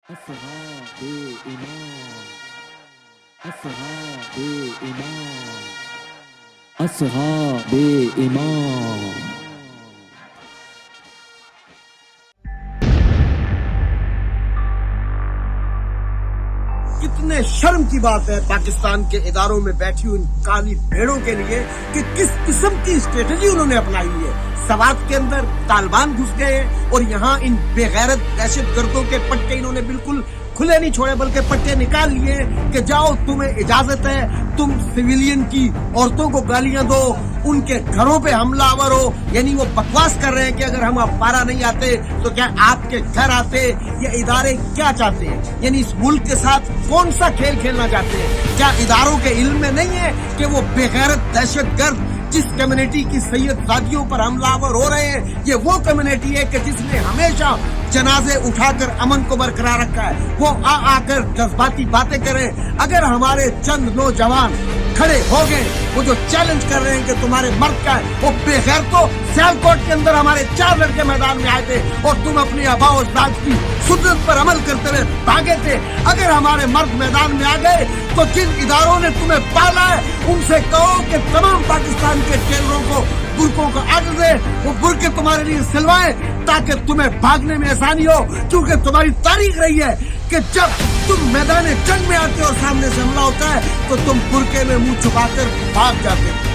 أصحاب إمام أصحاب إمام أصحاب إمام कितने शर्म की बात है पाकिस्तान के इदारों में बैठी हुई इन काली भेड़ों के लिए कि किस किस्म की स्ट्रेटजी उन्होंने अपनाई है। सवात के अंदर तालिबान घुस गए और यहाँ इन बेगैरत दहशत गर्दों के पट्टे इन्होंने बिल्कुल खुले नहीं छोड़े, बल्कि पट्टे निकाल लिए कि जाओ तुम्हें इजाजत है, तुम सिविलियन की औरतों को गालियां दो, उनके घरों पे हमलावर हो। यानी वो बकवास कर रहे हैं कि अगर हम अपारा नहीं आते तो क्या आपके घर आते। ये इदारे क्या चाहते हैं, यानी इस मुल्क के साथ कौन सा खेल खेलना चाहते हैं। क्या इदारों के इल्म में नहीं है कि वो बेगैरत दहशत गर्द जिस कम्युनिटी की सैयदजादियों पर हमलावर हो रहे हैं, ये वो कम्युनिटी है कि जिसने हमेशा जनाजे उठाकर अमन को बरकरार रखा है, वो आकर जज्बाती बातें करें। अगर हमारे चंद नौजवान खड़े हो गए, वो जो चैलेंज कर रहे हैं कि तुम्हारे मर्द का है, वो बेगैर तो सियालकोट के अंदर हमारे 4 लड़के मैदान में आए थे और तुम अपनी आबा और अजदाद की सुन्नत पर अमल करते हुए भागे थे। अगर हमारे मर्द मैदान में आ गए तो जिन इदारों ने तुम्हें पाला है उनसे कहो कि तमाम पाकिस्तान के टेलरों को बुरकों का आर्डर दे, वो बुरके तुम्हारे लिए सिलवाएं ताकि तुम्हें भागने में आसानी हो। क्योंकि तुम्हारी तारीख रही है कि जब तुम मैदान जंग में आते हो और सामने से हमला होता है तो तुम बुरके में मुंह छुपाकर भाग जाते हो।